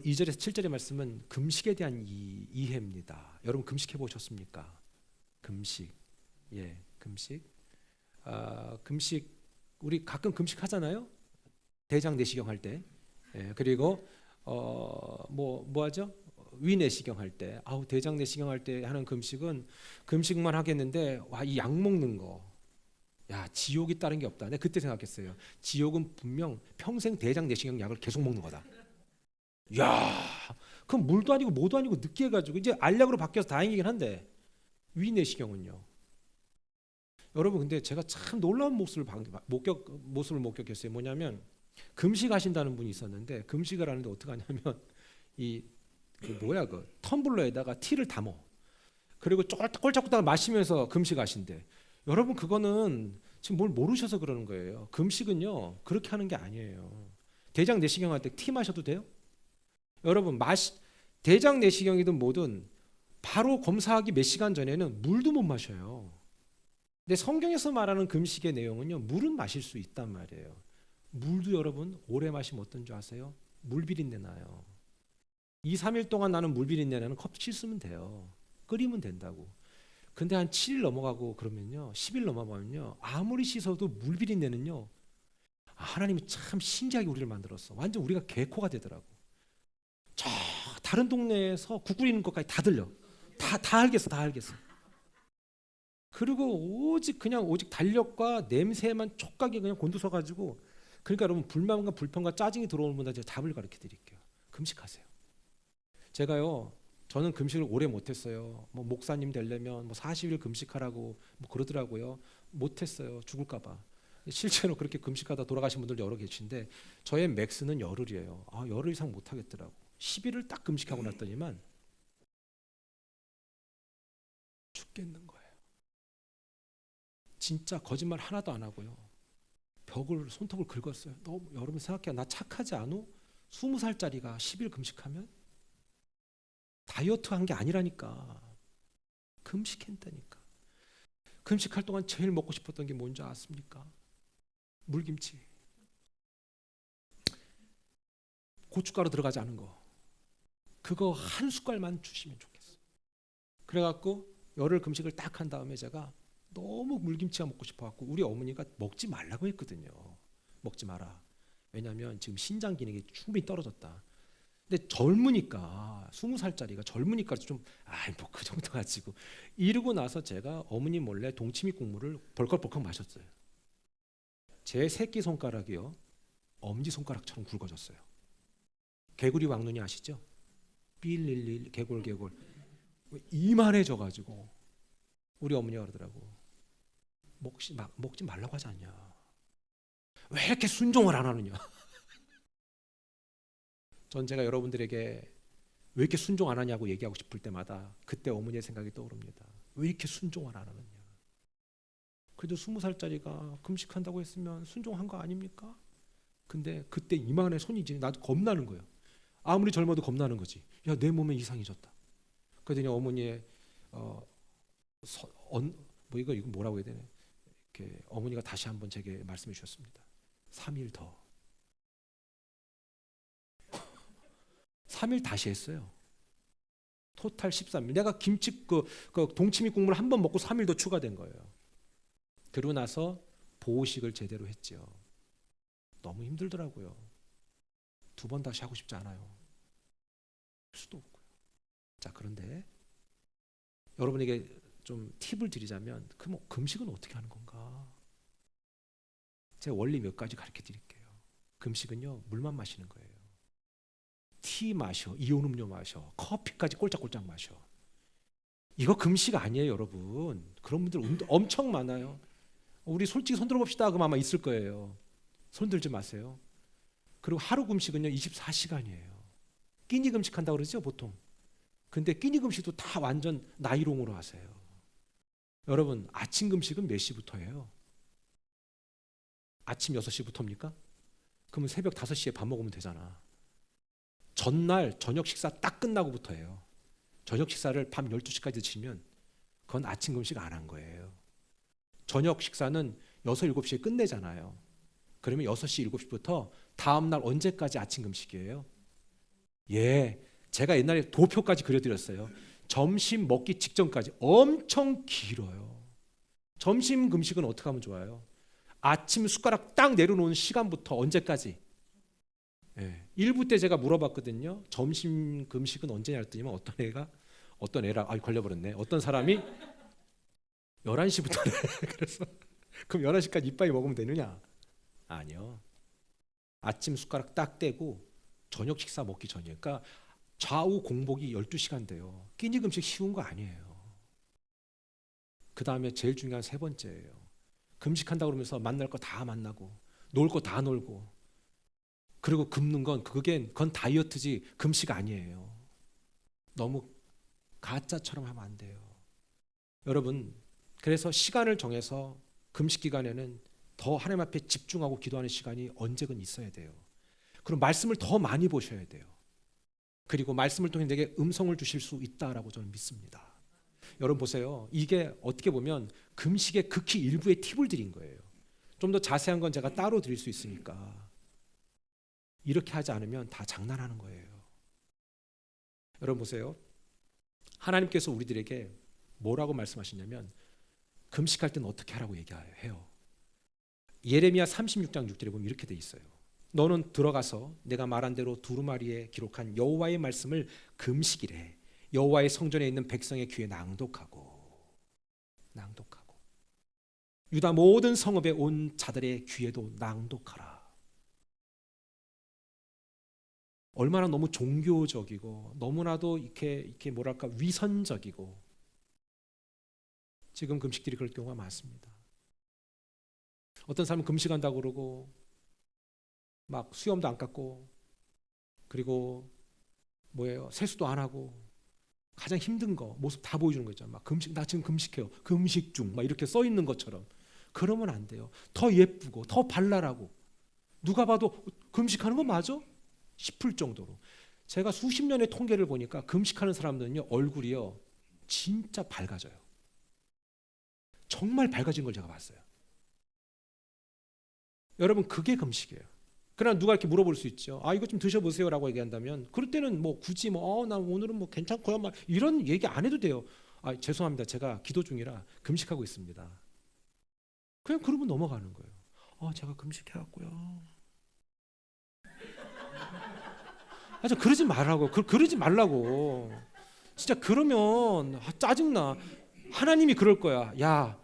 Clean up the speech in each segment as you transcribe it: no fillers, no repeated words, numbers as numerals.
오늘 2절에서 7절의 말씀은 금식에 대한 이해입니다. 여러분 금식해 보셨습니까? 금식. 예, 금식. 금식 우리 가끔 금식하잖아요. 대장 내시경 할 때. 예, 그리고 뭐 하죠? 위 내시경 할 때. 대장 내시경 할 때 하는 금식은 금식만 하겠는데 이 약 먹는 거. 야, 지옥이 다른 게 없다. 내가 그때 생각했어요. 지옥은 분명 평생 대장 내시경 약을 계속 먹는 거다. 야, 그럼 물도 아니고 뭐도 아니고 느끼해가지고 이제 알약으로 바뀌어서 다행이긴 한데 위 내시경은요. 여러분 근데 제가 참 놀라운 모습을 목격했어요. 뭐냐면 금식하신다는 분이 있었는데 금식을 하는데 어떻게 하냐면 그 텀블러에다가 티를 담어. 그리고 꼴짝꼴짝 마시면서 금식하신대. 여러분 그거는 지금 뭘 모르셔서 그러는 거예요. 금식은요 그렇게 하는 게 아니에요. 대장 내시경 할 때 티 마셔도 돼요? 여러분 대장 내시경이든 뭐든 바로 검사하기 몇 시간 전에는 물도 못 마셔요. 근데 성경에서 말하는 금식의 내용은요 물은 마실 수 있단 말이에요. 물도 여러분 오래 마시면 어떤 줄 아세요? 물 비린내 나요. 2, 3일 동안 나는 물 비린내 나는 컵 씻으면 돼요. 끓이면 된다고. 근데 한 7일 넘어가고 그러면요 10일 넘어가면요 아무리 씻어도 물 비린내는요 하나님이 참 신기하게 우리를 만들었어. 완전 우리가 개코가 되더라고. 저 다른 동네에서 국 끓이는 것까지 다 들려. 다 알겠어. 그리고 오직 달력과 냄새만 촉각이 그냥 곤두서 가지고. 그러니까 여러분 불만과 불평과 짜증이 들어오는 분들 제가 답을 가르쳐 드릴게요. 금식하세요. 저는 금식을 오래 못했어요. 뭐 목사님 되려면 뭐 40일 금식하라고 뭐 그러더라고요. 못했어요. 죽을까 봐. 실제로 그렇게 금식하다 돌아가신 분들 여러 계신데 저의 맥스는 열흘이에요. 열흘 이상 못하겠더라고. 10일을 딱 금식하고 났더니만 죽겠는 거예요. 진짜 거짓말 하나도 안 하고요. 손톱을 긁었어요. 여러분 생각해요. 나 착하지 않아? 20살짜리가 10일 금식하면? 다이어트 한 게 아니라니까. 금식했다니까. 금식할 동안 제일 먹고 싶었던 게 뭔지 아십니까? 물김치. 고춧가루 들어가지 않은 거. 그거 한 숟갈만 주시면 좋겠어. 그래갖고 열흘 금식을 딱 한 다음에 제가 너무 물김치가 먹고 싶어갖고 우리 어머니가 먹지 말라고 했거든요. 먹지 마라. 왜냐하면 지금 신장 기능이 충분히 떨어졌다. 근데 젊으니까 20살짜리가 젊으니까 좀 뭐 그 정도 가지고 이러고 나서 제가 어머니 몰래 동치미 국물을 벌컥벌컥 마셨어요. 제 새끼 손가락이요 엄지 손가락처럼 굵어졌어요. 개구리 왕눈이 아시죠? 삘릴릴 개골 이만해져 가지고 우리 어머니가 그러더라고. 먹지 말라고 하지 않냐. 왜 이렇게 순종을 안 하느냐. 전 제가 여러분들에게 왜 이렇게 순종 안 하냐고 얘기하고 싶을 때마다 그때 어머니의 생각이 떠오릅니다. 왜 이렇게 순종을 안 하느냐. 그래도 20살짜리가 금식한다고 했으면 순종한 거 아닙니까? 근데 그때 이만해 손이지. 나도 겁나는 거예요. 아무리 젊어도 겁나는 거지. 야, 내 몸에 이상이 졌다. 그랬더니 어머니의 이거 뭐라고 해야 되나? 이렇게 어머니가 다시 한번 제게 말씀해 주셨습니다. 3일 더. 3일 다시 했어요. 토탈 13일. 내가 김치 그 동치미 국물 한 번 먹고 3일 더 추가된 거예요. 그러고 나서 보호식을 제대로 했죠. 너무 힘들더라고요. 2번 다시 하고 싶지 않아요. 할 수도 없고요. 자, 그런데 여러분에게 좀 팁을 드리자면 금식은 어떻게 하는 건가? 제가 원리 몇 가지 가르쳐 드릴게요. 금식은요 물만 마시는 거예요. 티 마셔, 이온 음료 마셔, 커피까지 꼴짝꼴짝 마셔. 이거 금식 아니에요, 여러분. 그런 분들 엄청 많아요. 우리 솔직히 손 들어봅시다. 그럼 아마 있을 거예요. 손 들지 마세요. 그리고 하루 금식은요 24시간이에요. 끼니 금식한다고 그러죠 보통. 근데 끼니 금식도 다 완전 나이롱으로 하세요. 여러분 아침 금식은 몇 시부터예요? 아침 6시부터입니까? 그러면 새벽 5시에 밥 먹으면 되잖아. 전날 저녁 식사 딱 끝나고부터예요. 저녁 식사를 밤 12시까지 드시면 그건 아침 금식 안 한 거예요. 저녁 식사는 6, 7시에 끝내잖아요. 그러면 6시, 7시부터 다음날 언제까지 아침 금식이에요? 예, 제가 옛날에 도표까지 그려드렸어요. 점심 먹기 직전까지 엄청 길어요. 점심 금식은 어떻게 하면 좋아요? 아침 숟가락 딱 내려놓은 시간부터 언제까지? 예, 1부 때 제가 물어봤거든요. 점심 금식은 언제냐 했더니 어떤 애라 걸려버렸네. 어떤 사람이 11시부터래. 그래서 그럼 11시까지 이빠이 먹으면 되느냐? 아니요. 아침 숟가락 딱 떼고 저녁 식사 먹기 전이에요. 그러니까 좌우 공복이 12시간 돼요. 끼니 금식 쉬운 거 아니에요. 그 다음에 제일 중요한 세 번째예요. 금식한다고 그러면서 만날 거 다 만나고 놀 거 다 놀고 그리고 굶는 그건 다이어트지 금식 아니에요. 너무 가짜처럼 하면 안 돼요. 여러분, 그래서 시간을 정해서 금식 기간에는 더 하나님 앞에 집중하고 기도하는 시간이 언제든 있어야 돼요. 그리고 말씀을 더 많이 보셔야 돼요. 그리고 말씀을 통해 내게 음성을 주실 수 있다라고 저는 믿습니다. 여러분 보세요. 이게 어떻게 보면 금식의 극히 일부의 팁을 드린 거예요. 좀 더 자세한 건 제가 따로 드릴 수 있으니까 이렇게 하지 않으면 다 장난하는 거예요. 여러분 보세요. 하나님께서 우리들에게 뭐라고 말씀하시냐면 금식할 때는 어떻게 하라고 얘기해요. 예레미야 36장 6절에 보면 이렇게 돼 있어요. 너는 들어가서 내가 말한 대로 두루마리에 기록한 여호와의 말씀을 금식이래 여호와의 성전에 있는 백성의 귀에 낭독하고 유다 모든 성읍에 온 자들의 귀에도 낭독하라. 얼마나 너무 종교적이고 너무나도 이렇게 뭐랄까 위선적이고 지금 금식들이 그럴 경우가 많습니다. 어떤 사람은 금식한다고 그러고 막 수염도 안 깎고 그리고 세수도 안 하고 가장 힘든 거 모습 다 보여주는 거 있잖아요. 막 나 지금 금식해요. 금식 중 막 이렇게 써 있는 것처럼. 그러면 안 돼요. 더 예쁘고 더 발랄하고 누가 봐도 금식하는 거 맞아? 싶을 정도로. 제가 수십 년의 통계를 보니까 금식하는 사람들은요 얼굴이요 진짜 밝아져요. 정말 밝아진 걸 제가 봤어요. 여러분 그게 금식이에요. 그러나 누가 이렇게 물어볼 수 있죠. 이거 좀 드셔보세요라고 얘기한다면 그럴 때는 굳이 나 오늘은 괜찮고요 막 이런 얘기 안 해도 돼요. 죄송합니다. 제가 기도 중이라 금식하고 있습니다. 그냥 그러면 넘어가는 거예요. 제가 금식해왔고요. 좀 그러지 말라고. 그러지 말라고. 진짜 그러면 짜증나. 하나님이 그럴 거야. 야,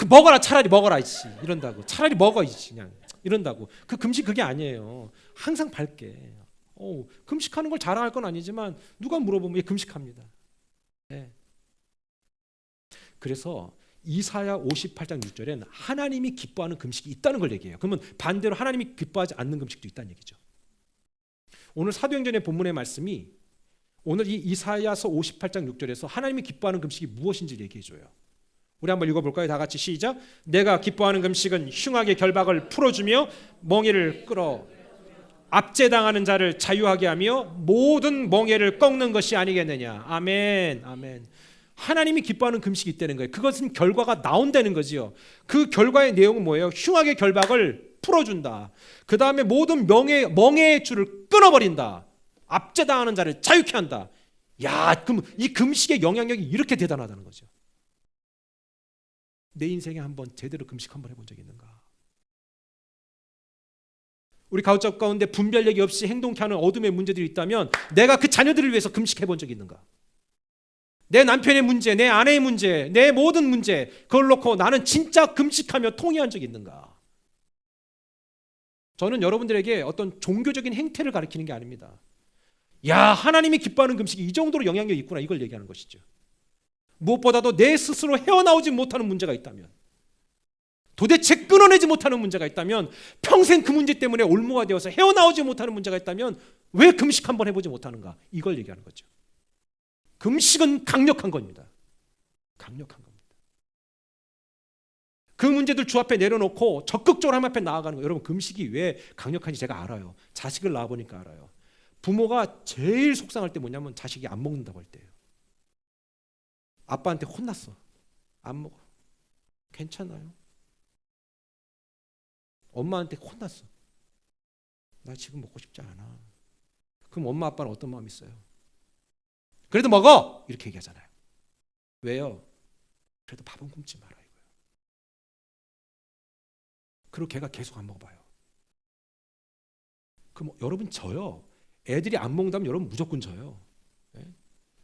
먹어라 차라리 먹어라 이씨 이런다고. 차라리 먹어 이씨 그냥 이런다고. 그 금식 그게 아니에요. 항상 밝게. 금식하는 걸 자랑할 건 아니지만 누가 물어보면 예, 금식합니다. 네. 그래서 이사야 58장 6절엔 하나님이 기뻐하는 금식이 있다는 걸 얘기해요. 그러면 반대로 하나님이 기뻐하지 않는 금식도 있다는 얘기죠. 오늘 사도행전의 본문의 말씀이 오늘 이 이사야서 58장 6절에서 하나님이 기뻐하는 금식이 무엇인지 얘기해줘요. 우리 한번 읽어볼까요? 다 같이 시작. 내가 기뻐하는 금식은 흉악의 결박을 풀어주며 멍에를 끌어 압제당하는 자를 자유하게 하며 모든 멍에를 꺾는 것이 아니겠느냐. 아멘. 아멘. 하나님이 기뻐하는 금식이 있다는 거예요. 그것은 결과가 나온다는 거지요. 그 결과의 내용은 뭐예요? 흉악의 결박을 풀어준다. 그 다음에 모든 멍에의 줄을 끊어버린다. 압제당하는 자를 자유케 한다. 야, 그럼 이 금식의 영향력이 이렇게 대단하다는 거죠. 내 인생에 한번 제대로 금식 한번 해본 적이 있는가? 우리 가족 가운데 분별력이 없이 행동케 하는 어둠의 문제들이 있다면 내가 그 자녀들을 위해서 금식해 본 적이 있는가? 내 남편의 문제, 내 아내의 문제, 내 모든 문제 그걸 놓고 나는 진짜 금식하며 통회한 적이 있는가? 저는 여러분들에게 어떤 종교적인 행태를 가리키는 게 아닙니다. 야, 하나님이 기뻐하는 금식이 이 정도로 영향력이 있구나 이걸 얘기하는 것이죠. 무엇보다도 내 스스로 헤어나오지 못하는 문제가 있다면 도대체 끊어내지 못하는 문제가 있다면 평생 그 문제 때문에 올무가 되어서 헤어나오지 못하는 문제가 있다면 왜 금식 한번 해보지 못하는가 이걸 얘기하는 거죠. 금식은 강력한 겁니다. 강력한 겁니다. 그 문제들 주 앞에 내려놓고 적극적으로 하나님 앞에 나아가는 거예요. 여러분 금식이 왜 강력한지 제가 알아요. 자식을 낳아보니까 알아요. 부모가 제일 속상할 때 뭐냐면 자식이 안 먹는다고 할 때예요. 아빠한테 혼났어. 안 먹어. 괜찮아요. 엄마한테 혼났어. 나 지금 먹고 싶지 않아. 그럼 엄마 아빠는 어떤 마음이 있어요? 그래도 먹어! 이렇게 얘기하잖아요. 왜요? 그래도 밥은 굶지 마라 이거예요. 그리고 걔가 계속 안 먹어봐요. 그럼 여러분 져요. 애들이 안 먹는다면 여러분 무조건 져요. 예?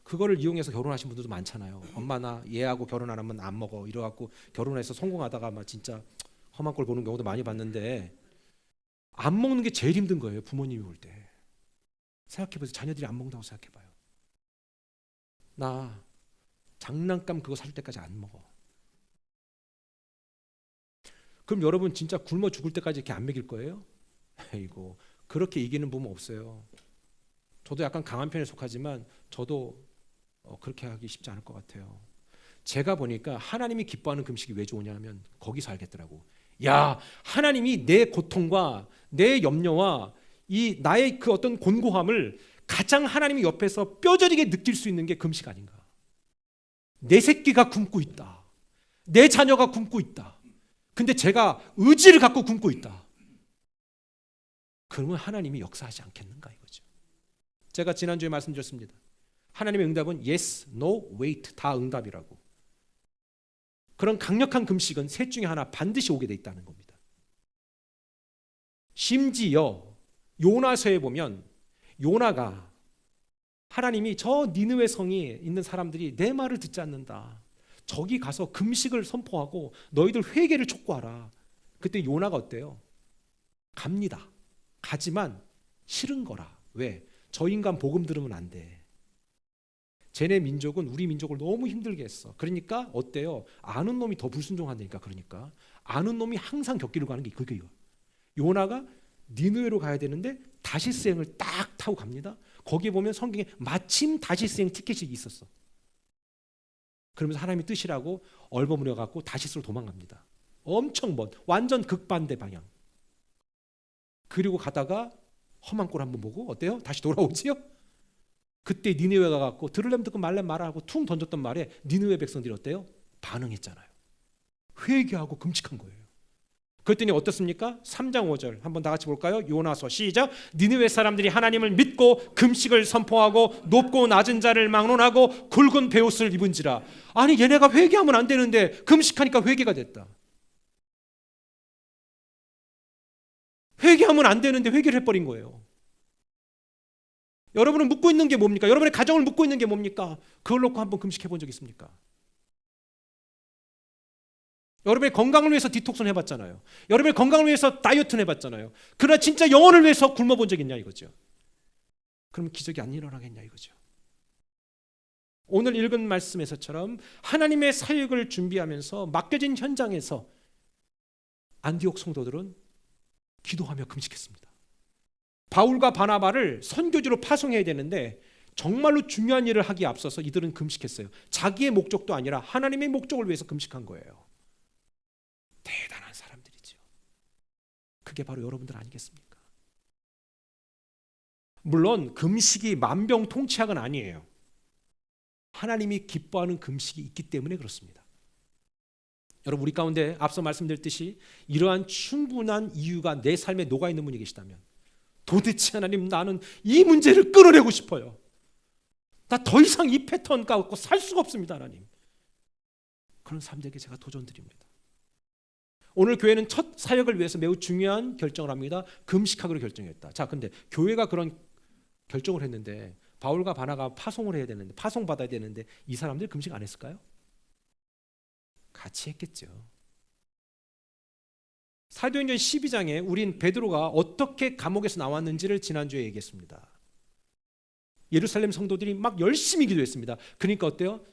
그거를 이용해서 결혼하신 분들도 많잖아요. 엄마 나 얘하고 결혼 안 하면 안 먹어 이래갖고 결혼해서 성공하다가 막 진짜 험한 꼴 보는 경우도 많이 봤는데, 안 먹는 게 제일 힘든 거예요. 부모님이 볼 때. 생각해보세요. 자녀들이 안 먹는다고 생각해봐요. 나 장난감 그거 살 때까지 안 먹어. 그럼 여러분 진짜 굶어 죽을 때까지 이렇게 안 먹일 거예요? 아이고, 그렇게 이기는 부모 없어요. 저도 약간 강한 편에 속하지만 저도 그렇게 하기 쉽지 않을 것 같아요. 제가 보니까 하나님이 기뻐하는 금식이 왜 좋으냐면 거기서 알겠더라고. 야, 하나님이 내 고통과 내 염려와 이 나의 그 어떤 곤고함을 가장 하나님이 옆에서 뼈저리게 느낄 수 있는 게 금식 아닌가. 내 새끼가 굶고 있다. 내 자녀가 굶고 있다. 근데 제가 의지를 갖고 굶고 있다. 그러면 하나님이 역사하지 않겠는가 이거죠. 제가 지난주에 말씀드렸습니다. 하나님의 응답은 yes, no, wait 다 응답이라고. 그런 강력한 금식은 셋 중에 하나 반드시 오게 돼 있다는 겁니다. 심지어 요나서에 보면 요나가 하나님이 저 니느웨 성에 있는 사람들이 내 말을 듣지 않는다. 저기 가서 금식을 선포하고 너희들 회개를 촉구하라. 그때 요나가 어때요? 갑니다. 가지만 싫은 거라. 왜? 저 인간 복음 들으면 안 돼. 쟤네 민족은 우리 민족을 너무 힘들게 했어. 그러니까 어때요? 아는 놈이 더 불순종한다니까. 그러니까 아는 놈이 항상 격기를 가는 게 그게 이거. 요나가 니느웨로 가야 되는데 다시스행을 딱 타고 갑니다. 거기에 보면 성경에 마침 다시스행 티켓이 있었어. 그러면서 하나님의 뜻이라고 얼버무려 갖고 다시스로 도망갑니다. 엄청 먼, 완전 극반대 방향. 그리고 가다가 험한 꼴 한번 보고 어때요? 다시 돌아오지요? 그때 니느웨가 갖고 들으려면 듣고 말려면 말하고 퉁 던졌던 말에 니느웨 백성들이 어때요? 반응했잖아요. 회개하고 금식한 거예요. 그랬더니 어떻습니까? 3장 5절 한번 다 같이 볼까요? 요나서 시작. 니느웨 사람들이 하나님을 믿고 금식을 선포하고 높고 낮은 자를 막론하고 굵은 베옷을 입은지라. 아니 얘네가 회개하면 안 되는데 금식하니까 회개가 됐다. 회개하면 안 되는데 회개를 해버린 거예요. 여러분은 묻고 있는 게 뭡니까? 여러분의 가정을 묻고 있는 게 뭡니까? 그걸 놓고 한번 금식해 본 적 있습니까? 여러분의 건강을 위해서 디톡스는 해봤잖아요. 여러분의 건강을 위해서 다이어트는 해봤잖아요. 그러나 진짜 영혼을 위해서 굶어본 적 있냐 이거죠. 그럼 기적이 안 일어나겠냐 이거죠. 오늘 읽은 말씀에서처럼 하나님의 사역을 준비하면서 맡겨진 현장에서 안디옥 성도들은 기도하며 금식했습니다. 바울과 바나바를 선교지로 파송해야 되는데 정말로 중요한 일을 하기에 앞서서 이들은 금식했어요. 자기의 목적도 아니라 하나님의 목적을 위해서 금식한 거예요. 대단한 사람들이죠. 그게 바로 여러분들 아니겠습니까? 물론 금식이 만병통치약은 아니에요. 하나님이 기뻐하는 금식이 있기 때문에 그렇습니다. 여러분 우리 가운데 앞서 말씀드렸듯이 이러한 충분한 이유가 내 삶에 녹아있는 분이 계시다면 도대체 하나님 나는 이 문제를 끊어내고 싶어요. 나 더 이상 이 패턴 갖고 살 수가 없습니다 하나님. 그런 사람들에게 제가 도전드립니다. 오늘 교회는 첫 사역을 위해서 매우 중요한 결정을 합니다. 금식하기로 결정했다. 자, 근데 교회가 그런 결정을 했는데 바울과 바나가 파송을 해야 되는데 파송받아야 되는데 이 사람들 금식 안 했을까요? 같이 했겠죠. 사도행전 12장에 우린 베드로가 어떻게 감옥에서 나왔는지를 지난주에 얘기했습니다. 예루살렘 성도들이 막 열심히 기도했습니다. 그러니까 어때요?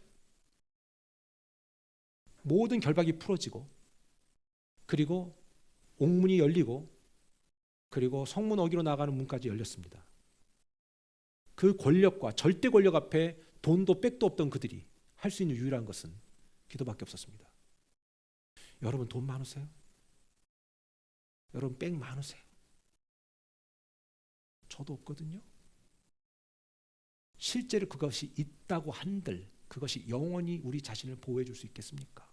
모든 결박이 풀어지고 그리고 옥문이 열리고 그리고 성문 어기로 나가는 문까지 열렸습니다. 그 권력과 절대 권력 앞에 돈도 백도 없던 그들이 할 수 있는 유일한 것은 기도밖에 없었습니다. 여러분 돈 많으세요? 여러분 백 많으세요? 저도 없거든요. 실제로 그것이 있다고 한들 그것이 영원히 우리 자신을 보호해 줄 수 있겠습니까?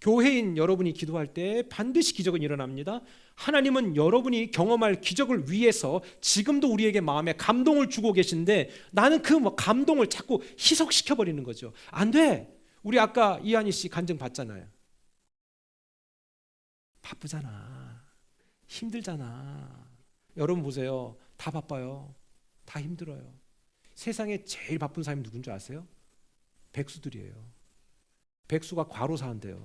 교회인 여러분이 기도할 때 반드시 기적은 일어납니다. 하나님은 여러분이 경험할 기적을 위해서 지금도 우리에게 마음에 감동을 주고 계신데 나는 그 감동을 자꾸 희석시켜 버리는 거죠. 안 돼. 우리 아까 이한희 씨 간증 봤잖아요. 바쁘잖아. 힘들잖아. 여러분 보세요. 다 바빠요. 다 힘들어요. 세상에 제일 바쁜 사람이 누군 줄 아세요? 백수들이에요. 백수가 과로사한대요.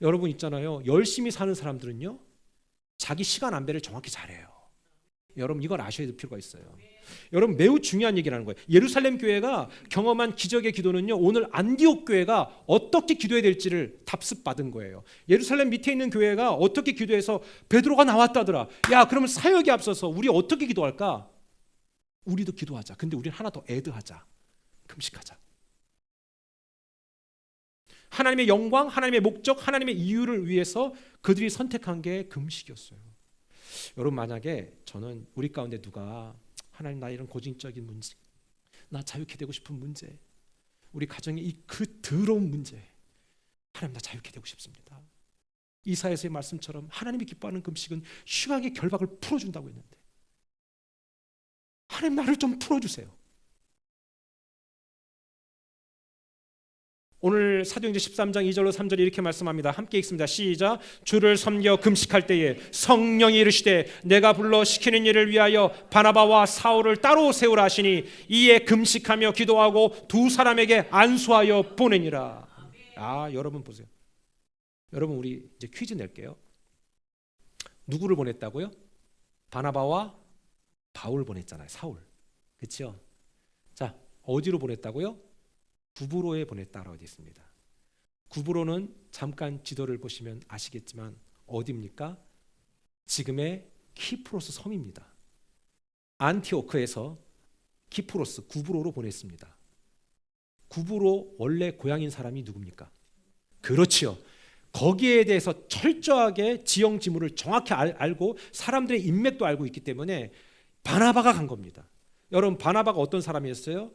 여러분 있잖아요. 열심히 사는 사람들은요, 자기 시간 안배를 정확히 잘해요. 여러분 이걸 아셔야 될 필요가 있어요. 여러분 매우 중요한 얘기라는 거예요. 예루살렘 교회가 경험한 기적의 기도는요, 오늘 안디옥 교회가 어떻게 기도해야 될지를 답습받은 거예요. 예루살렘 밑에 있는 교회가 어떻게 기도해서 베드로가 나왔다더라. 야, 그러면 사역에 앞서서 우리 어떻게 기도할까? 우리도 기도하자. 근데 우리는 하나 더 애드하자. 금식하자. 하나님의 영광, 하나님의 목적, 하나님의 이유를 위해서 그들이 선택한 게 금식이었어요. 여러분 만약에 저는 우리 가운데 누가 하나님 나 이런 고진적인 문제, 나 자유케 되고 싶은 문제, 우리 가정의 이 그 더러운 문제, 하나님 나 자유케 되고 싶습니다. 이사야서의 말씀처럼 하나님이 기뻐하는 금식은 흉악의 결박을 풀어준다고 했는데 하나님 나를 좀 풀어주세요. 오늘 사도행전 13장 2절로 3절에 이렇게 말씀합니다. 함께 읽습니다. 시작. 주를 섬겨 금식할 때에 성령이 이르시되 내가 불러 시키는 일을 위하여 바나바와 사울을 따로 세우라 하시니 이에 금식하며 기도하고 두 사람에게 안수하여 보내니라. 아, 여러분 보세요. 여러분 우리 이제 퀴즈 낼게요. 누구를 보냈다고요? 바나바와 바울 보냈잖아요. 사울. 그렇죠? 자, 어디로 보냈다고요? 구브로에 보냈다라고 되어 있습니다. 구브로는 잠깐 지도를 보시면 아시겠지만 어디입니까? 지금의 키프로스 섬입니다. 안티오크에서 키프로스 구브로로 보냈습니다. 구브로 원래 고향인 사람이 누굽니까? 그렇지요. 거기에 대해서 철저하게 지형 지물을 정확히 알고 사람들의 인맥도 알고 있기 때문에 바나바가 간 겁니다. 여러분 바나바가 어떤 사람이었어요?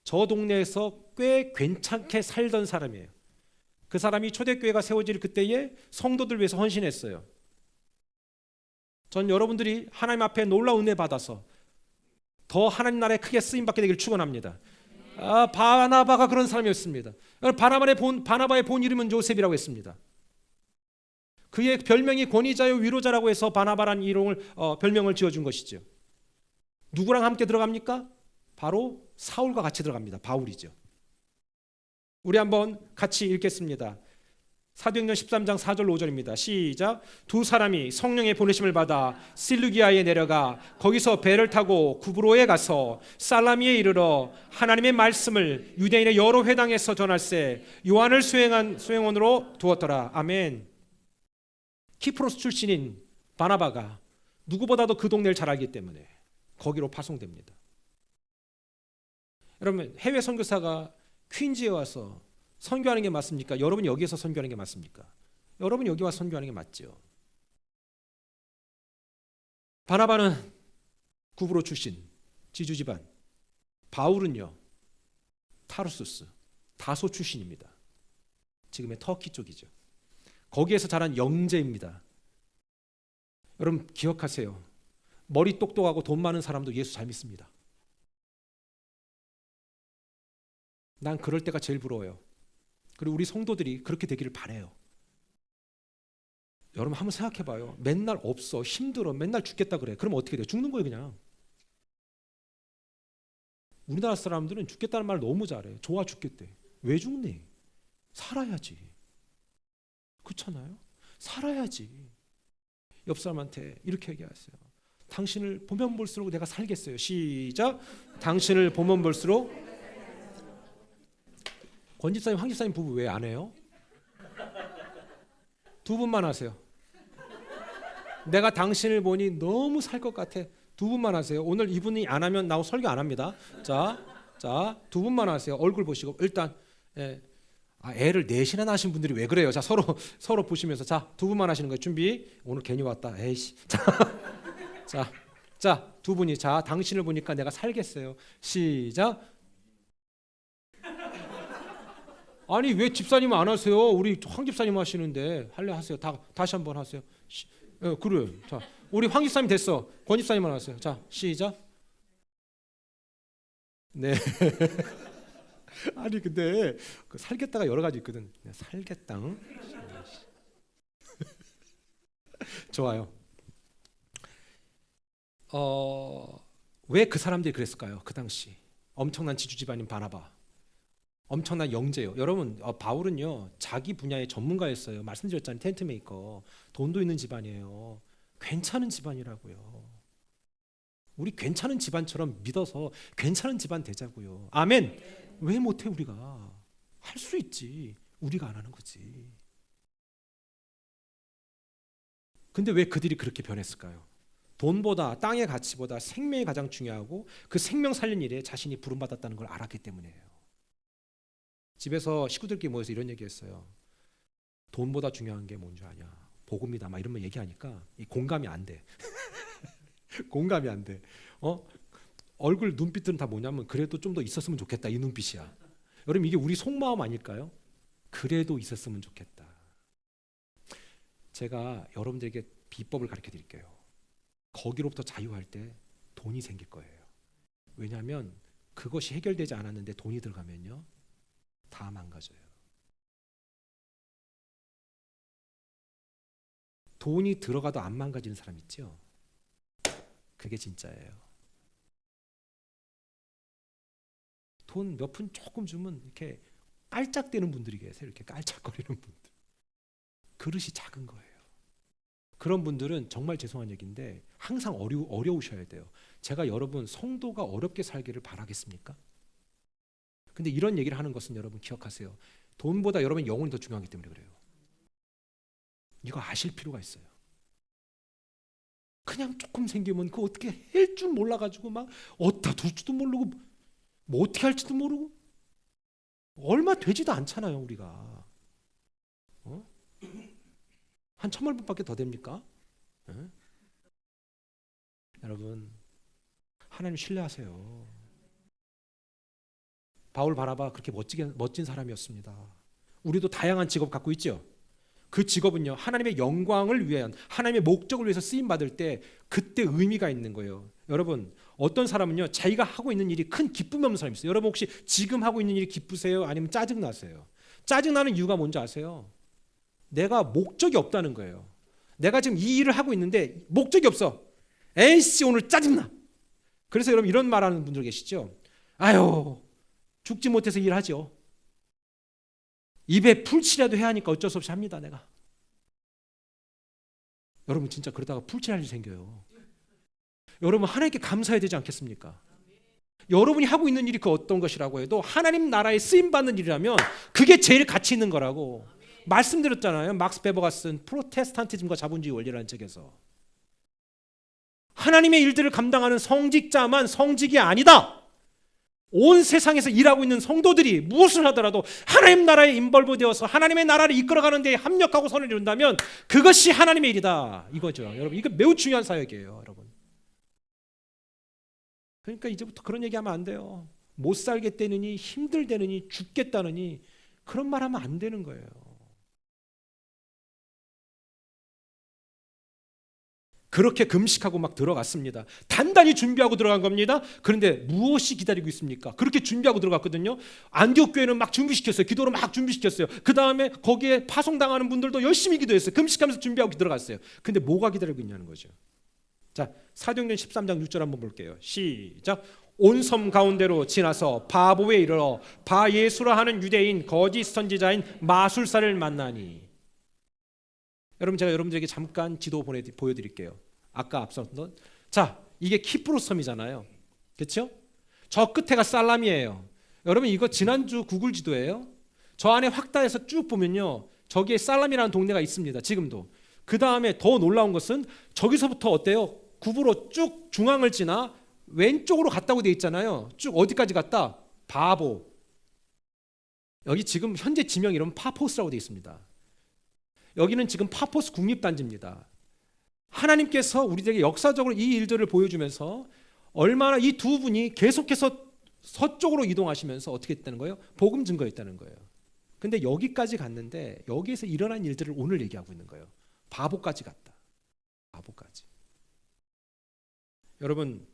저 동네에서 꽤 괜찮게 살던 사람이에요. 그 사람이 초대교회가 세워질 그때에 성도들 위해서 헌신했어요. 전 여러분들이 하나님 앞에 놀라운 은혜 받아서 더 하나님 나라에 크게 쓰임받게 되기를 축원합니다. 아, 바나바가 그런 사람이었습니다. 바나바의 본 이름은 요셉이라고 했습니다. 그의 별명이 권위자요 위로자라고 해서 바나바라는 별명을 지어준 것이죠. 누구랑 함께 들어갑니까? 바로 사울과 같이 들어갑니다. 바울이죠. 우리 한번 같이 읽겠습니다. 사도행전 13장 4절 5절입니다. 시작. 두 사람이 성령의 보내심을 받아 실루기아에 내려가 거기서 배를 타고 구브로에 가서 살라미에 이르러 하나님의 말씀을 유대인의 여러 회당에서 전할세 요한을 수행원으로 두었더라. 아멘. 키프로스 출신인 바나바가 누구보다도 그 동네를 잘 알기 때문에 거기로 파송됩니다. 여러분 해외 선교사가 퀸즈에 와서 선교하는 게 맞습니까? 여러분 여기에서 선교하는 게 맞습니까? 여러분 여기 와서 선교하는 게 맞죠. 바나바는 구브로 출신 지주 집안, 바울은요 타르수스 다소 출신입니다. 지금의 터키 쪽이죠. 거기에서 자란 영재입니다. 여러분 기억하세요. 머리 똑똑하고 돈 많은 사람도 예수 잘 믿습니다. 난 그럴 때가 제일 부러워요. 그리고 우리 성도들이 그렇게 되기를 바라요. 여러분 한번 생각해봐요. 맨날 없어, 힘들어, 맨날 죽겠다 그래. 그럼 어떻게 돼요? 죽는 거예요 그냥. 우리나라 사람들은 죽겠다는 말 너무 잘해. 좋아 죽겠대. 왜 죽니? 살아야지. 그렇잖아요? 살아야지. 옆 사람한테 이렇게 얘기하세요. 당신을 보면 볼수록 내가 살겠어요. 시작. 당신을 보면 볼수록. 권 집사님, 황 집사님 부부 왜 안 해요? 두 분만 하세요. 내가 당신을 보니 너무 살 것 같아. 두 분만 하세요. 오늘 이분이 안 하면 나 설교 안 합니다. 자, 두 분만 하세요. 얼굴 보시고 일단 애를 넷이나 낳으신 분들이 왜 그래요? 자, 서로 보시면서 자, 두 분만 하시는 거예요. 준비. 오늘 괜히 왔다. 에이씨. 자, 두 분이 자, 당신을 보니까 내가 살겠어요. 시작. 아니 왜 집사님 안 하세요? 우리 황 집사님 하시는데 할래 하세요. 다시 한번 하세요. 그래요. 자, 우리 황 집사님 됐어. 권 집사님만 하세요. 자, 시작. 네. 아니 근데 그 살겠다가 여러 가지 있거든. 살겠다. 응? 좋아요. 왜 그 사람들이 그랬을까요? 그 당시 엄청난 지주 집안인 바나바, 엄청난 영재요. 여러분, 바울은요 자기 분야의 전문가였어요. 말씀드렸잖아요. 텐트 메이커, 돈도 있는 집안이에요. 괜찮은 집안이라고요. 우리 괜찮은 집안처럼 믿어서 괜찮은 집안 되자고요. 아멘. 왜 못해? 우리가 할 수 있지. 우리가 안 하는 거지. 근데 왜 그들이 그렇게 변했을까요? 돈보다 땅의 가치보다 생명이 가장 중요하고 그 생명 살린 일에 자신이 부름받았다는 걸 알았기 때문이에요. 집에서 식구들끼리 모여서 이런 얘기했어요. 돈보다 중요한 게 뭔지 아냐? 복음이다. 막 이런 거 얘기하니까 공감이 안 돼. 공감이 안 돼. 얼굴 눈빛들은 다 뭐냐면 그래도 좀 더 있었으면 좋겠다 이 눈빛이야. 여러분 이게 우리 속마음 아닐까요? 그래도 있었으면 좋겠다. 제가 여러분들에게 비법을 가르쳐 드릴게요. 거기로부터 자유할 때 돈이 생길 거예요. 왜냐하면 그것이 해결되지 않았는데 돈이 들어가면요 다 망가져요. 돈이 들어가도 안 망가지는 사람 있죠? 그게 진짜예요. 돈 몇 푼 조금 주면 이렇게 깔짝대는 분들이 계세요. 이렇게 깔짝거리는 분들. 그릇이 작은 거예요. 그런 분들은 정말 죄송한 얘기인데 항상 어려우셔야 돼요. 제가 여러분 성도가 어렵게 살기를 바라겠습니까? 근데 이런 얘기를 하는 것은 여러분 기억하세요. 돈보다 여러분 영혼이 더 중요하기 때문에 그래요. 이거 아실 필요가 있어요. 그냥 조금 생기면 그거 어떻게 할 줄 몰라가지고 막 어디다 둘 줄도 모르고 뭐 어떻게 할지도 모르고 얼마 되지도 않잖아요 우리가. 한 1,000만 원밖에 더 됩니까? 여러분 하나님 신뢰하세요. 바울 바나바 그렇게 멋진 사람이었습니다. 우리도 다양한 직업 갖고 있죠. 그 직업은요 하나님의 영광을 위한 하나님의 목적을 위해서 쓰임 받을 때 그때 의미가 있는 거예요. 여러분 어떤 사람은요 자기가 하고 있는 일이 큰 기쁨이 없는 사람이 있어요. 여러분 혹시 지금 하고 있는 일이 기쁘세요? 아니면 짜증나세요? 짜증나는 이유가 뭔지 아세요? 내가 목적이 없다는 거예요. 내가 지금 이 일을 하고 있는데 목적이 없어. 에이씨 오늘 짜증나. 그래서 여러분 이런 말하는 분들 계시죠? 아유 죽지 못해서 일하죠. 입에 풀칠이라도 해야 하니까 어쩔 수 없이 합니다 내가. 여러분 진짜 그러다가 풀칠할 일이 생겨요. 여러분 하나님께 감사해야 되지 않겠습니까? 여러분이 하고 있는 일이 그 어떤 것이라고 해도 하나님 나라에 쓰임받는 일이라면 그게 제일 가치 있는 거라고 말씀드렸잖아요. 막스 베버가 쓴 프로테스탄티즘과 자본주의 원리라는 책에서 하나님의 일들을 감당하는 성직자만 성직이 아니다. 온 세상에서 일하고 있는 성도들이 무엇을 하더라도 하나님 나라에 인벌브 되어서 하나님의 나라를 이끌어가는 데 합력하고 선을 이룬다면 그것이 하나님의 일이다 이거죠. 여러분 이거 매우 중요한 사역이에요. 여러분 그러니까 이제부터 그런 얘기하면 안 돼요. 못 살겠다느니 힘들다느니 죽겠다느니 그런 말 하면 안 되는 거예요. 그렇게 금식하고 막 들어갔습니다. 단단히 준비하고 들어간 겁니다. 그런데 무엇이 기다리고 있습니까? 그렇게 준비하고 들어갔거든요. 안디옥 교회는 막 준비시켰어요. 기도로 막 준비시켰어요. 그 다음에 거기에 파송당하는 분들도 열심히 기도했어요. 금식하면서 준비하고 들어갔어요. 근데 뭐가 기다리고 있냐는 거죠. 자, 사도행전 13장 6절 한번 볼게요. 시작. 온 섬 가운데로 지나서 바보에 이르러 바 예수라 하는 유대인 거짓 선지자인 마술사를 만나니. 여러분 제가 여러분들에게 잠깐 지도 보여드릴게요. 아까 앞섰던 자 이게 키프로스 섬이잖아요. 그렇죠? 저 끝에가 살람이에요. 여러분 이거 지난주 구글 지도예요. 저 안에 확대해서 쭉 보면요 저기에 살람이라는 동네가 있습니다. 지금도. 그 다음에 더 놀라운 것은 저기서부터 어때요? 구부로 쭉 중앙을 지나 왼쪽으로 갔다고 돼 있잖아요. 쭉 어디까지 갔다? 바보. 여기 지금 현재 지명 이름 파포스라고 돼 있습니다. 여기는 지금 파포스 국립단지입니다. 하나님께서 우리에게 역사적으로 이 일들을 보여주면서 얼마나 이 두 분이 계속해서 서쪽으로 이동하시면서 어떻게 했다는 거예요? 복음 증거했다는 거예요. 근데 여기까지 갔는데 여기에서 일어난 일들을 오늘 얘기하고 있는 거예요. 바보까지 갔다. 바보까지. 여러분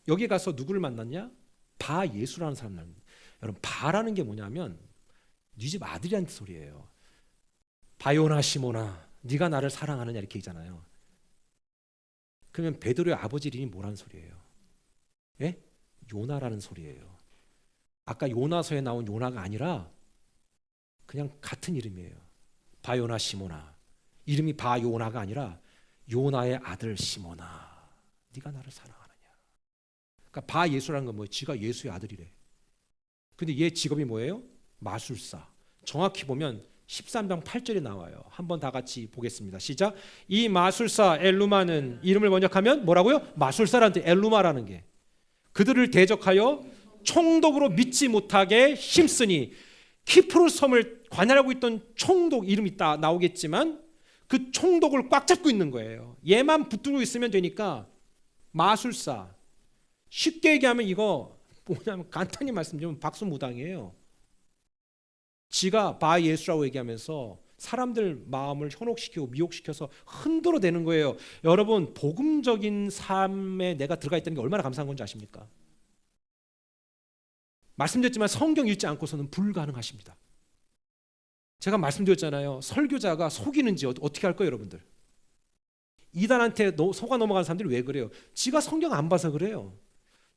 여기 가서 누구를 만났냐? 바 예수라는 사람 만났는데, 여러분 바라는 게 뭐냐면 네 집 아들이란 소리예요. 바요나 시모나 네가 나를 사랑하느냐 이렇게 얘기잖아요. 그러면 베드로의 아버지 이름이 뭐라는 소리예요? 예? 요나라는 소리예요. 아까 요나서에 나온 요나가 아니라 그냥 같은 이름이에요. 바요나 시모나. 이름이 바요나가 아니라 요나의 아들 시모나 네가 나를 사랑하느냐. 그러니까 바 예수라는 건 뭐예요? 지가 예수의 아들이래. 근데 얘 직업이 뭐예요? 마술사. 정확히 보면 13장 8절에 나와요. 한번 다 같이 보겠습니다. 시작. 이 마술사 엘루마는 이름을 번역하면 뭐라고요? 마술사라는 뜻. 엘루마라는 게 그들을 대적하여 총독으로 믿지 못하게 힘쓰니, 키프로 섬을 관할하고 있던 총독 이름이 나오겠지만 그 총독을 꽉 잡고 있는 거예요. 얘만 붙들고 있으면 되니까 마술사. 쉽게 얘기하면 이거 뭐냐면 간단히 말씀드리면 박수무당이에요. 지가 바 예수라고 얘기하면서 사람들 마음을 현혹시키고 미혹시켜서 흔들어대는 거예요. 여러분 복음적인 삶에 내가 들어가 있다는 게 얼마나 감사한 건지 아십니까? 말씀드렸지만 성경 읽지 않고서는 불가능하십니다. 제가 말씀드렸잖아요. 설교자가 속이는지 어떻게 할 거예요, 여러분들? 이단한테 속아 넘어가는 사람들이 왜 그래요? 지가 성경 안 봐서 그래요.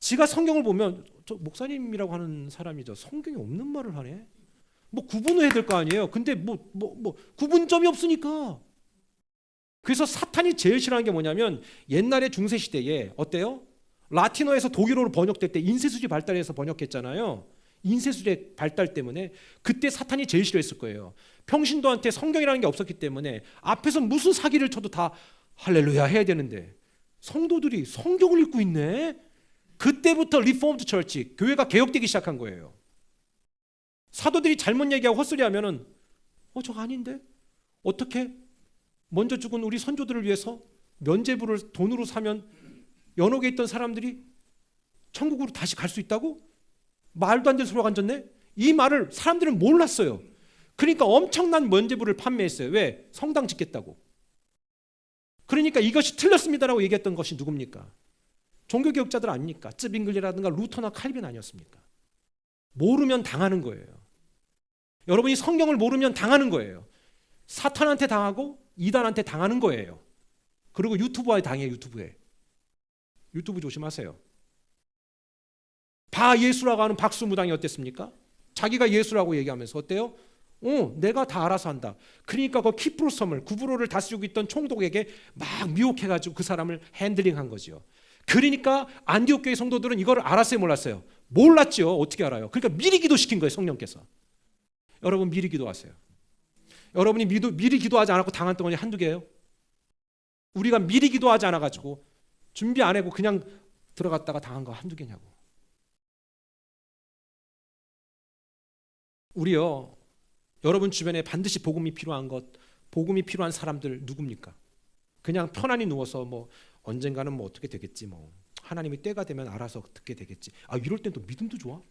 지가 성경을 보면 저 목사님이라고 하는 사람이죠. 성경에 없는 말을 하네. 뭐 구분을 해야 될 거 아니에요. 근데 뭐 구분점이 없으니까. 그래서 사탄이 제일 싫어하는 게 뭐냐면 옛날에 중세 시대에 어때요? 라틴어에서 독일어로 번역될 때 인쇄술이 발달해서 번역했잖아요. 인쇄술의 발달 때문에 그때 사탄이 제일 싫어했을 거예요. 평신도한테 성경이라는 게 없었기 때문에 앞에서 무슨 사기를 쳐도 다 할렐루야 해야 되는데 성도들이 성경을 읽고 있네. 그때부터 리포먼드 처치, 교회가 개혁되기 시작한 거예요. 사도들이 잘못 얘기하고 헛소리하면은 저거 아닌데? 어떻게? 먼저 죽은 우리 선조들을 위해서 면죄부를 돈으로 사면 연옥에 있던 사람들이 천국으로 다시 갈 수 있다고? 말도 안 되는 소리가 앉았네? 이 말을 사람들은 몰랐어요. 그러니까 엄청난 면죄부를 판매했어요. 왜? 성당 짓겠다고. 그러니까 이것이 틀렸습니다라고 얘기했던 것이 누굽니까? 종교개혁자들 아닙니까? 쯔빙글리라든가 루터나 칼빈 아니었습니까? 모르면 당하는 거예요. 여러분이 성경을 모르면 당하는 거예요. 사탄한테 당하고 이단한테 당하는 거예요. 그리고 유튜브에 당해요. 유튜브 조심하세요. 바 예수라고 하는 박수무당이 어땠습니까? 자기가 예수라고 얘기하면서 어때요? 내가 다 알아서 한다. 그러니까 그 키프로섬을 구브로를 다스리고 있던 총독에게 막 미혹해가지고 그 사람을 핸들링한 거죠. 그러니까 안디옥 교회 성도들은 이걸 알았어요, 몰랐어요? 몰랐죠. 어떻게 알아요? 그러니까 미리 기도시킨 거예요, 성령께서. 여러분 미리 기도하세요. 여러분이 미리 기도하지 않았고 당한 동안이 한두 개예요? 우리가 미리 기도하지 않아가지고 준비 안 하고 그냥 들어갔다가 당한 거 한두 개냐고. 우리요, 여러분 주변에 반드시 복음이 필요한 복음이 필요한 사람들 누굽니까? 그냥 편안히 누워서 언젠가는 어떻게 되겠지 하나님이 때가 되면 알아서 듣게 되겠지. 이럴 땐 또 믿음도 좋아?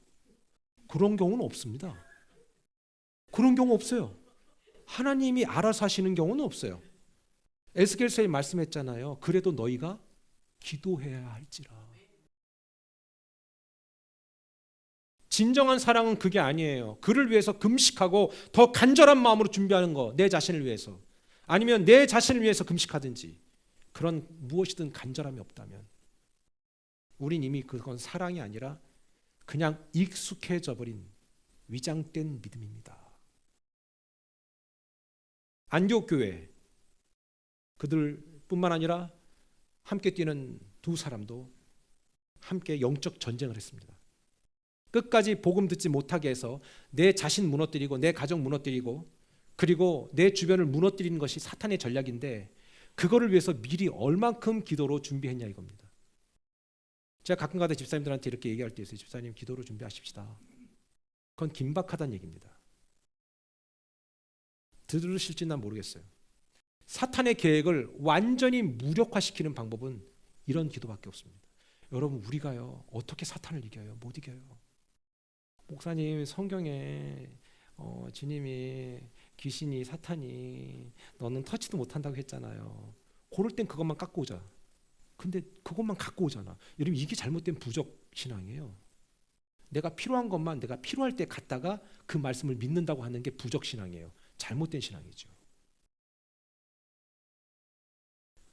그런 경우는 없습니다. 그런 경우 없어요. 하나님이 알아서 하시는 경우는 없어요. 에스겔서에 말씀했잖아요. 그래도 너희가 기도해야 할지라. 진정한 사랑은 그게 아니에요. 그를 위해서 금식하고 더 간절한 마음으로 준비하는 거, 내 자신을 위해서. 아니면 내 자신을 위해서 금식하든지 그런 무엇이든 간절함이 없다면 우린 이미 그건 사랑이 아니라 그냥 익숙해져 버린 위장된 믿음입니다. 안디옥 교회 그들뿐만 아니라 함께 뛰는 두 사람도 함께 영적 전쟁을 했습니다. 끝까지 복음 듣지 못하게 해서 내 자신 무너뜨리고 내 가정 무너뜨리고 그리고 내 주변을 무너뜨리는 것이 사탄의 전략인데 그거를 위해서 미리 얼만큼 기도로 준비했냐 이겁니다. 제가 가끔가다 집사님들한테 이렇게 얘기할 때 있어요. 집사님 기도로 준비하십시다. 그건 긴박하다는 얘기입니다. 들으실지 난 모르겠어요. 사탄의 계획을 완전히 무력화시키는 방법은 이런 기도밖에 없습니다. 여러분 우리가요 어떻게 사탄을 이겨요? 못 이겨요. 목사님 성경에 주님이 귀신이 사탄이 너는 터치도 못한다고 했잖아요. 그럴 땐 그것만 갖고 오자. 근데 그것만 갖고 오잖아. 여러분 이게 잘못된 부적 신앙이에요. 내가 필요한 것만 내가 필요할 때 갖다가 그 말씀을 믿는다고 하는 게 부적 신앙이에요. 잘못된 신앙이죠.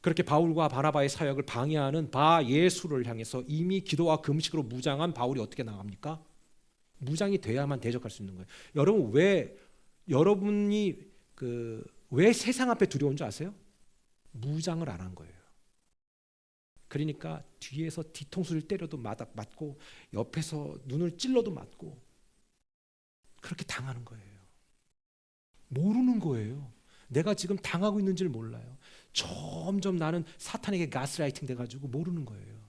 그렇게 바울과 바나바의 사역을 방해하는 바 예수를 향해서 이미 기도와 금식으로 무장한 바울이 어떻게 나갑니까? 무장이 돼야만 대적할 수 있는 거예요. 여러분 여러분이 왜 세상 앞에 두려운 줄 아세요? 무장을 안 한 거예요. 그러니까 뒤에서 뒤통수를 때려도 맞고 옆에서 눈을 찔러도 맞고 그렇게 당하는 거예요. 모르는 거예요. 내가 지금 당하고 있는지를 몰라요. 점점 나는 사탄에게 가스라이팅 돼가지고 모르는 거예요.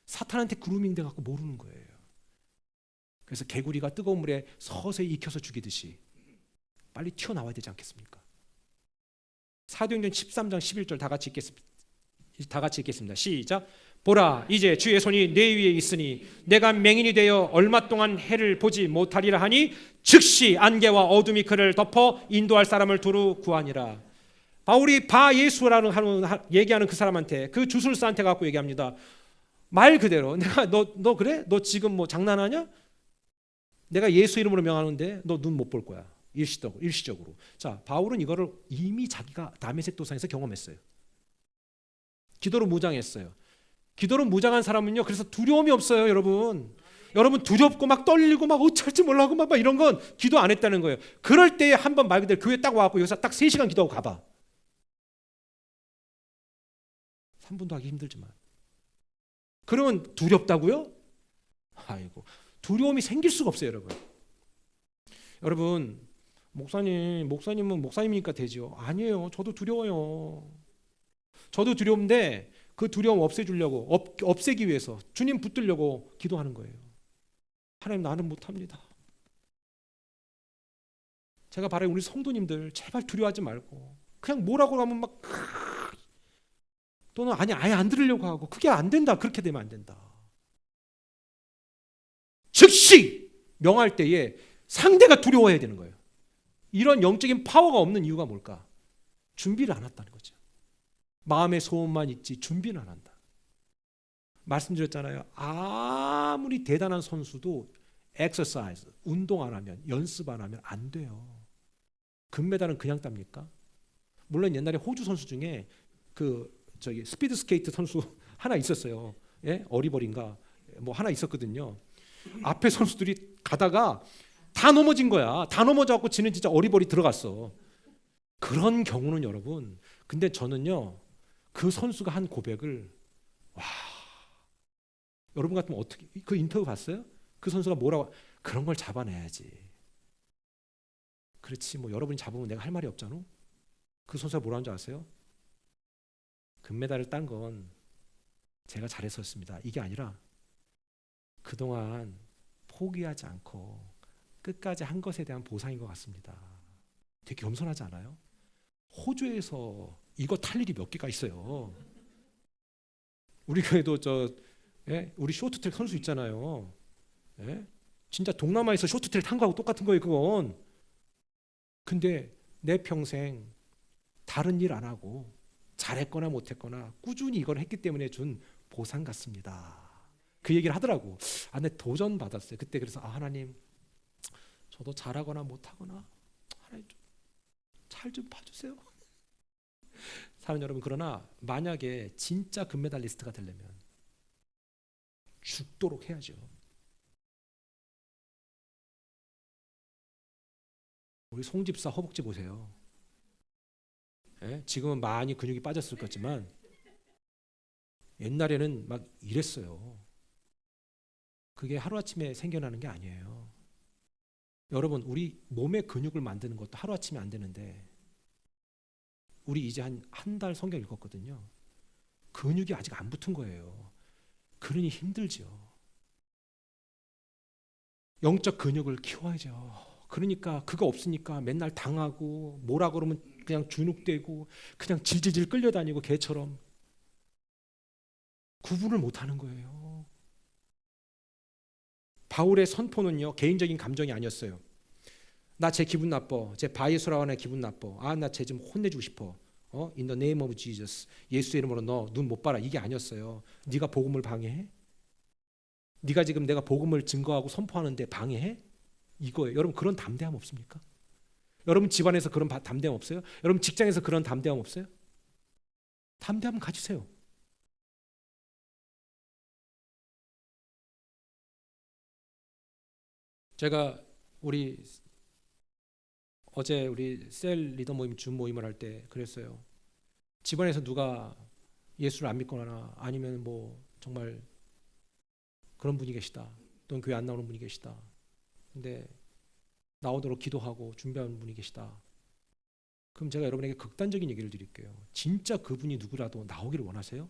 사탄한테 그루밍 돼갖고 모르는 거예요. 그래서 개구리가 뜨거운 물에 서서히 익혀서 죽이듯이 빨리 튀어나와야 되지 않겠습니까? 사도행전 13장 11절 다 같이 읽겠습니다. 시작. 보라 이제 주의 손이 내 위에 있으니 내가 맹인이 되어 얼마 동안 해를 보지 못하리라 하니 즉시 안개와 어둠이 그를 덮어 인도할 사람을 두루 구하니라. 바울이 바 예수라는 얘기하는 그 사람한테 그 주술사한테 갖고 얘기합니다. 말 그대로 내가 너 그래? 너 지금 뭐 장난하냐? 내가 예수 이름으로 명하는데 너 눈 못 볼 거야. 일시적으로. 자, 바울은 이거를 이미 자기가 다메섹 도상에서 경험했어요. 기도로 무장했어요. 기도로 무장한 사람은요, 그래서 두려움이 없어요, 여러분. 여러분 두렵고 막 떨리고 막 어쩔지 몰라고 막 이런 건 기도 안 했다는 거예요. 그럴 때에 한번 말 그대로 교회 딱 와갖고 여기서 딱 3시간 기도하고 가봐. 3분도 하기 힘들지만. 그러면 두렵다고요? 아이고, 두려움이 생길 수가 없어요, 여러분. 여러분, 목사님은 목사님이니까 되죠. 아니에요. 저도 두려워요. 저도 두려운데 그 두려움 없애주려고 없애기 위해서 주님 붙들려고 기도하는 거예요. 하나님 나는 못합니다. 제가 바라요 우리 성도님들 제발 두려워하지 말고 그냥 뭐라고 하면 막 또는 아니 아예 안 들으려고 하고 그게 안 된다. 그렇게 되면 안 된다. 즉시 명할 때에 상대가 두려워해야 되는 거예요. 이런 영적인 파워가 없는 이유가 뭘까? 준비를 안 했다는 거죠. 마음의 소원만 있지 준비는 안 한다. 말씀드렸잖아요. 아무리 대단한 선수도 엑서사이즈, 운동 안 하면 연습 안 하면 안 돼요. 금메달은 그냥 땁니까? 물론 옛날에 호주 선수 중에 스피드 스케이트 선수 하나 있었어요. 예? 어리버리인가 뭐 하나 있었거든요. 앞에 선수들이 가다가 다 넘어진 거야. 다 넘어져갖고 지는 진짜 어리버리 들어갔어. 그런 경우는 여러분, 근데 저는요 그 선수가 한 고백을 여러분 같으면 어떻게 그 인터뷰 봤어요? 그 선수가 뭐라고 그런 걸 잡아내야지. 그렇지 뭐 여러분이 잡으면 내가 할 말이 없잖아. 그 선수가 뭐라는 줄 아세요? 금메달을 딴 건 제가 잘했었습니다. 이게 아니라 그동안 포기하지 않고 끝까지 한 것에 대한 보상인 것 같습니다. 되게 겸손하지 않아요? 호주에서 이거 탈 일이 몇 개가 있어요. 우리 교회도 우리 쇼트트랙 선수 있잖아요. 예? 진짜 동남아에서 쇼트트랙 탄 거하고 똑같은 거예요, 그건. 근데 내 평생 다른 일 안 하고 잘했거나 못했거나 꾸준히 이걸 했기 때문에 준 보상 같습니다. 그 얘기를 하더라고. 내 도전 받았어요. 그때 그래서 하나님, 저도 잘하거나 못하거나 하나님 잘 좀 봐주세요. 사랑하는 여러분, 그러나 만약에 진짜 금메달리스트가 되려면 죽도록 해야죠. 우리 송집사 허벅지 보세요. 예? 지금은 많이 근육이 빠졌을 거지만 옛날에는 막 이랬어요. 그게 하루아침에 생겨나는 게 아니에요. 여러분, 우리 몸의 근육을 만드는 것도 하루아침에 안 되는데 우리 이제 한 달 성경 읽었거든요. 근육이 아직 안 붙은 거예요. 그러니 힘들죠. 영적 근육을 키워야죠. 그러니까 그거 없으니까 맨날 당하고 뭐라 그러면 그냥 주눅대고 그냥 질질질 끌려다니고 개처럼 구분을 못하는 거예요. 바울의 선포는요 개인적인 감정이 아니었어요. 나 쟤 기분 나빠. 쟤 바이수라고 기분 나빠. 아, 나 쟤 좀 혼내주고 싶어. In the name of Jesus. 예수의 이름으로 너 눈 못 봐라. 이게 아니었어요. 네가 복음을 방해해? 네가 지금 내가 복음을 증거하고 선포하는데 방해해? 이거예요. 여러분 그런 담대함 없습니까? 여러분 집안에서 그런 담대함 없어요? 여러분 직장에서 그런 담대함 없어요? 담대함 가지세요. 제가 어제 우리 셀 리더 모임 준 모임을 할 때 그랬어요. 집안에서 누가 예수를 안 믿거나 아니면 뭐 정말 그런 분이 계시다. 또는 교회 안 나오는 분이 계시다. 근데 나오도록 기도하고 준비하는 분이 계시다. 그럼 제가 여러분에게 극단적인 얘기를 드릴게요. 진짜 그분이 누구라도 나오기를 원하세요?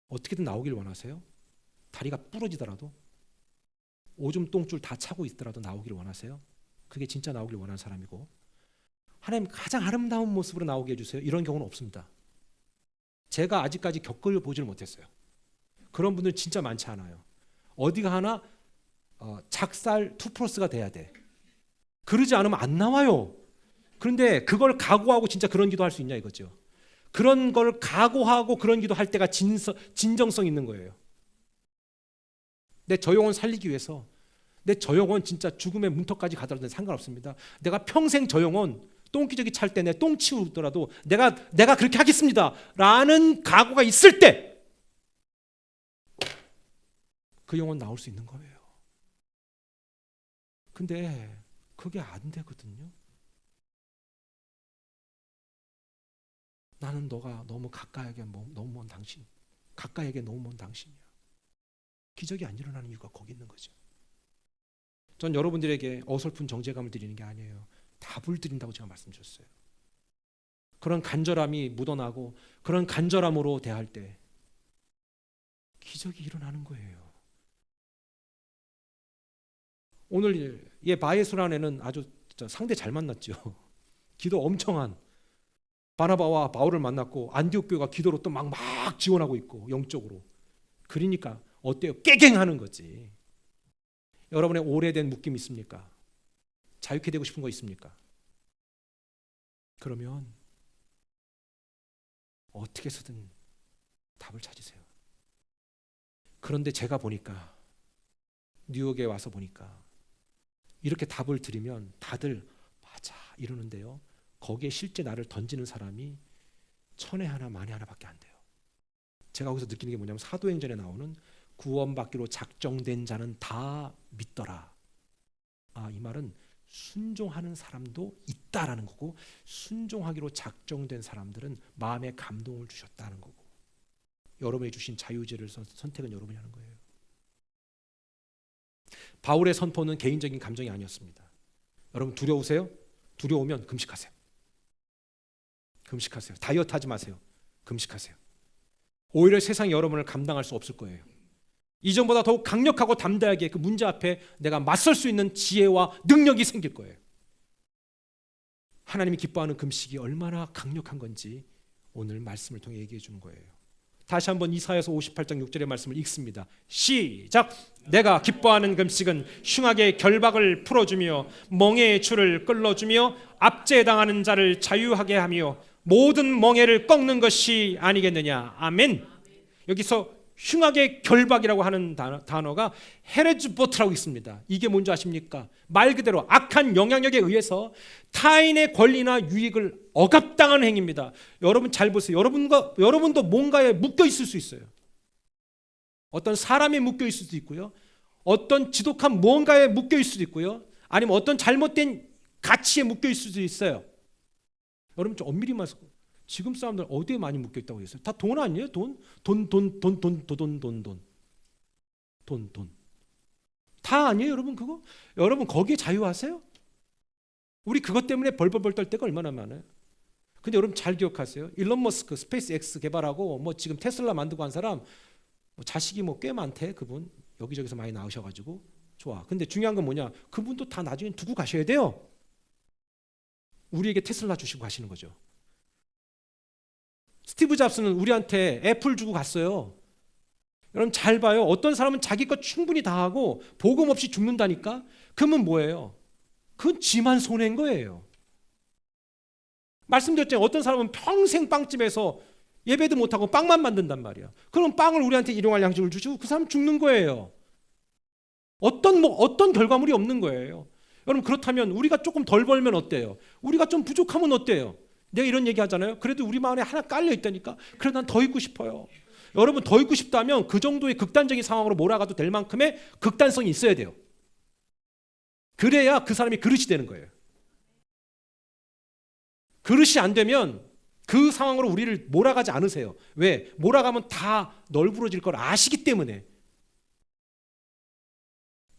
어떻게든 나오기를 원하세요? 다리가 부러지더라도 오줌 똥줄 다 차고 있더라도 나오기를 원하세요? 그게 진짜 나오기를 원하는 사람이고, 하나님 가장 아름다운 모습으로 나오게 해주세요. 이런 경우는 없습니다. 제가 아직까지 겪어보질 못했어요. 그런 분들 진짜 많지 않아요. 어디가 하나 작살 2+가 돼야 돼. 그러지 않으면 안 나와요. 그런데 그걸 각오하고 진짜 그런 기도 할 수 있냐 이거죠. 그런 걸 각오하고 그런 기도 할 때가 진정성 있는 거예요. 내 저 영혼 살리기 위해서, 내 저 영혼 진짜 죽음의 문턱까지 가더라도 상관없습니다. 내가 평생 저 영혼 똥기저귀 찰 때 내 똥 치우더라도 내가 그렇게 하겠습니다 라는 각오가 있을 때 그 영혼 나올 수 있는 거예요. 근데 그게 안 되거든요. 나는 너가 너무 가까이에게 너무 먼 당신이야. 기적이 안 일어나는 이유가 거기 있는 거죠. 전 여러분들에게 어설픈 정죄감을 드리는 게 아니에요. 답을 드린다고 제가 말씀드렸어요. 그런 간절함이 묻어나고 그런 간절함으로 대할 때 기적이 일어나는 거예요. 오늘 바에수라는 애는 아주 상대 잘 만났죠. 기도 엄청한 바나바와 바울을 만났고 안디옥 교회가 기도로 또 막 지원하고 있고 영적으로. 그러니까 어때요? 깨갱하는 거지. 여러분의 오래된 묶임 있습니까? 자유케 되고 싶은 거 있습니까? 그러면 어떻게 해서든 답을 찾으세요. 그런데 제가 보니까 뉴욕에 와서 보니까 이렇게 답을 드리면 다들 맞아 이러는데요. 거기에 실제 나를 던지는 사람이 1000에 하나 만에 하나밖에 안 돼요. 제가 거기서 느끼는 게 뭐냐면 사도행전에 나오는 구원받기로 작정된 자는 다 믿더라. 이 말은 순종하는 사람도 있다라는 거고, 순종하기로 작정된 사람들은 마음에 감동을 주셨다는 거고, 여러분이 주신 자유의지를 선택은 여러분이 하는 거예요. 바울의 선포는 개인적인 감정이 아니었습니다. 여러분 두려우세요? 두려우면 금식하세요. 다이어트 하지 마세요. 금식하세요. 오히려 세상이 여러분을 감당할 수 없을 거예요. 이전보다 더욱 강력하고 담대하게 그 문제 앞에 내가 맞설 수 있는 지혜와 능력이 생길 거예요. 하나님이 기뻐하는 금식이 얼마나 강력한 건지 오늘 말씀을 통해 얘기해 주는 거예요. 다시 한번 이사야서 58장 6절의 말씀을 읽습니다. 시작. 내가 기뻐하는 금식은 흉악의 결박을 풀어주며 멍에의 줄을 끌어주며 압제당하는 자를 자유하게 하며 모든 멍에를 꺾는 것이 아니겠느냐. 아멘. 여기서 흉악의 결박이라고 하는 단어가 헤레즈보트라고 있습니다. 이게 뭔지 아십니까? 말 그대로 악한 영향력에 의해서 타인의 권리나 유익을 억압당하는 행위입니다. 여러분 잘 보세요. 여러분도 뭔가에 묶여 있을 수 있어요. 어떤 사람에 묶여 있을 수도 있고요. 어떤 지독한 무언가에 묶여 있을 수도 있고요. 아니면 어떤 잘못된 가치에 묶여 있을 수도 있어요. 여러분 좀 엄밀히 말해서 지금 사람들 어디에 많이 묶여 있다고 했어요? 다 돈 아니에요? 돈. 다 아니에요, 여러분 그거? 여러분 거기에 자유하세요? 우리 그것 때문에 벌벌벌 떨 때가 얼마나 많아요. 근데 여러분 잘 기억하세요. 일론 머스크 스페이스 X 개발하고 지금 테슬라 만들고 한 사람 자식이 꽤 많대. 그분 여기저기서 많이 나오셔가지고 좋아. 근데 중요한 건 뭐냐? 그분도 다 나중에 두고 가셔야 돼요. 우리에게 테슬라 주시고 가시는 거죠. 스티브 잡스는 우리한테 애플 주고 갔어요. 여러분 잘 봐요. 어떤 사람은 자기 것 충분히 다 하고 복음 없이 죽는다니까? 그러면 뭐예요? 그건 지만 손해인 거예요. 말씀드렸잖아요. 어떤 사람은 평생 빵집에서 예배도 못하고 빵만 만든단 말이야. 그럼 빵을 우리한테 일용할 양식을 주시고 그 사람 죽는 거예요. 어떤 결과물이 없는 거예요. 여러분 그렇다면 우리가 조금 덜 벌면 어때요? 우리가 좀 부족하면 어때요? 내가 이런 얘기 하잖아요. 그래도 우리 마음에 하나 깔려 있다니까. 그래도 난 더 있고 싶어요. 여러분 더 있고 싶다면 그 정도의 극단적인 상황으로 몰아가도 될 만큼의 극단성이 있어야 돼요. 그래야 그 사람이 그릇이 되는 거예요. 그릇이 안 되면 그 상황으로 우리를 몰아가지 않으세요. 왜? 몰아가면 다 널브러질 걸 아시기 때문에.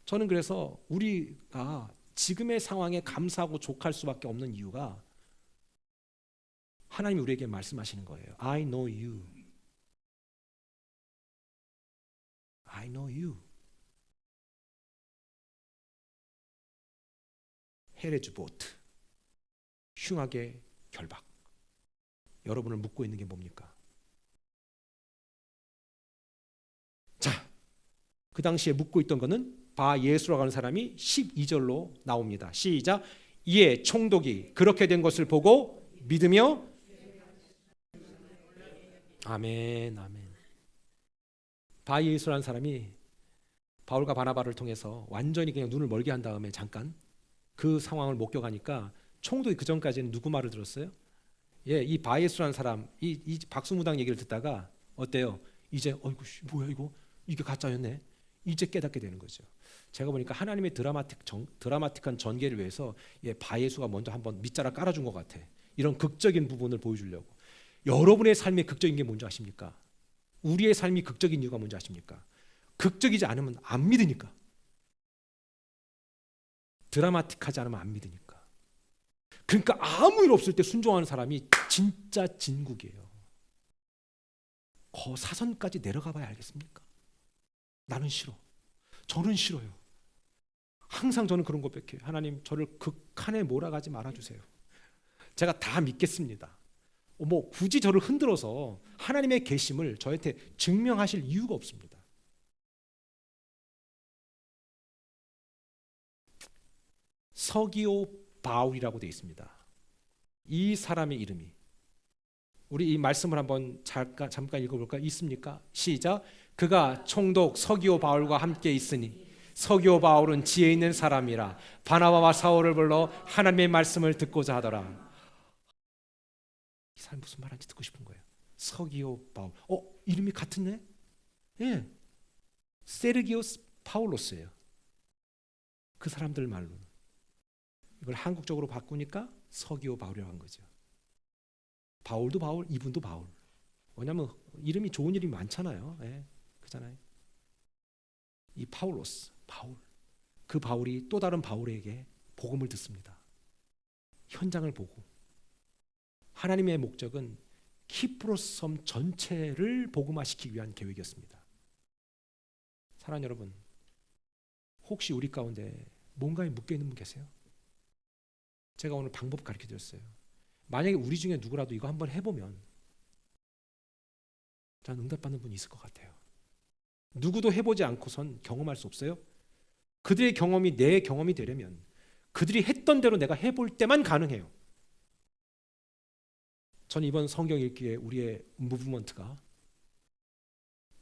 저는 그래서 우리가 지금의 상황에 감사하고 족할 수밖에 없는 이유가 하나님이 우리에게 말씀하시는 거예요. I know you. I know you. 헤레즈 보트. 흉악의 결박. 여러분을 묶고 있는 게 뭡니까? 자, 그 당시에 묶고 있던 거는 바 예수라고 하는 사람이 12절로 나옵니다. 시작. 이에 총독이 그렇게 된 것을 보고 믿으며 아멘, 아멘. 바 예수라는 사람이 바울과 바나바를 통해서 완전히 그냥 눈을 멀게 한 다음에 잠깐 그 상황을 목격하니까 총독이 그 전까지는 누구 말을 들었어요? 예, 이 바예수라는 사람, 이 박수무당 얘기를 듣다가 어때요? 이제 어이구 뭐야 이거 이게 가짜였네. 이제 깨닫게 되는 거죠. 제가 보니까 하나님의 드라마틱한 전개를 위해서 예, 바예수가 먼저 한번 밑자락 깔아준 것 같아. 이런 극적인 부분을 보여주려고. 여러분의 삶의 극적인 게 뭔지 아십니까? 우리의 삶이 극적인 이유가 뭔지 아십니까? 극적이지 않으면 안 믿으니까. 드라마틱하지 않으면 안 믿으니까. 그러니까 아무 일 없을 때 순종하는 사람이 진짜 진국이에요. 사선까지 내려가 봐야 알겠습니까? 나는 싫어. 저는 싫어요. 항상 저는 그런 거 뺏겨요. 하나님 저를 극한에 몰아가지 말아주세요. 제가 다 믿겠습니다. 뭐 굳이 저를 흔들어서 하나님의 계심을 저한테 증명하실 이유가 없습니다. 서기오 바울이라고 되어 있습니다. 이 사람의 이름이 우리 이 말씀을 한번 잠깐 읽어볼까? 있습니까? 시작. 그가 총독 서기오 바울과 함께 있으니 서기오 바울은 지혜 있는 사람이라 바나바와 사울을 불러 하나님의 말씀을 듣고자 하더라. 이 사람 무슨 말인지 듣고 싶은 거예요. 서기오 바울. 이름이 같은데? 예. 세르기오스 파울로스예요. 그 사람들 말로. 이걸 한국적으로 바꾸니까 서기오 바울이라고 한 거죠. 바울도 바울, 이분도 바울. 왜냐하면 이름이 좋은 이름이 많잖아요. 예, 그잖아요. 이 파울로스, 바울. 그 바울이 또 다른 바울에게 복음을 듣습니다. 현장을 보고. 하나님의 목적은 키프로스 섬 전체를 복음화시키기 위한 계획이었습니다. 사랑하는 여러분, 혹시 우리 가운데 뭔가에 묶여 있는 분 계세요? 제가 오늘 방법 가르쳐 드렸어요. 만약에 우리 중에 누구라도 이거 한번 해보면 저는 응답받는 분이 있을 것 같아요. 누구도 해보지 않고선 경험할 수 없어요. 그들의 경험이 내 경험이 되려면 그들이 했던 대로 내가 해볼 때만 가능해요. 저는 이번 성경 읽기에 우리의 무브먼트가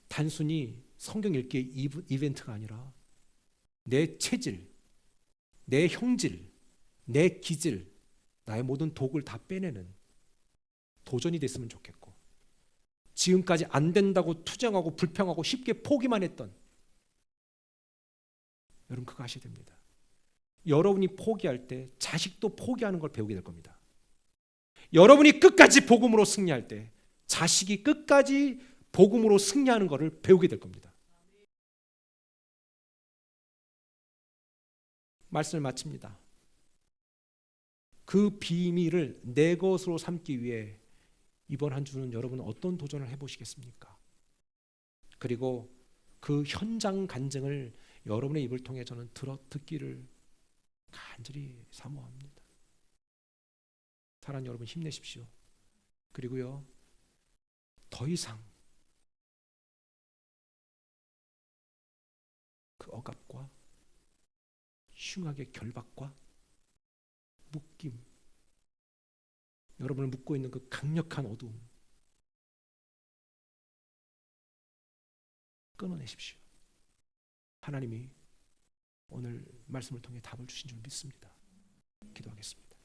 단순히 성경 읽기의 이벤트가 아니라 내 체질, 내 형질, 내 기질, 나의 모든 독을 다 빼내는 도전이 됐으면 좋겠고, 지금까지 안 된다고 투정하고 불평하고 쉽게 포기만 했던 여러분 그거 아셔야 됩니다. 여러분이 포기할 때 자식도 포기하는 걸 배우게 될 겁니다. 여러분이 끝까지 복음으로 승리할 때 자식이 끝까지 복음으로 승리하는 것을 배우게 될 겁니다. 말씀을 마칩니다. 그 비밀을 내 것으로 삼기 위해 이번 한 주는 여러분은 어떤 도전을 해보시겠습니까? 그리고 그 현장 간증을 여러분의 입을 통해 저는 듣기를 간절히 사모합니다. 사랑하는 여러분 힘내십시오. 그리고요 더 이상 그 억압과 흉악의 결박과 묶임, 여러분을 묶고 있는 그 강력한 어두움 끊어내십시오. 하나님이 오늘 말씀을 통해 답을 주신 줄 믿습니다. 기도하겠습니다.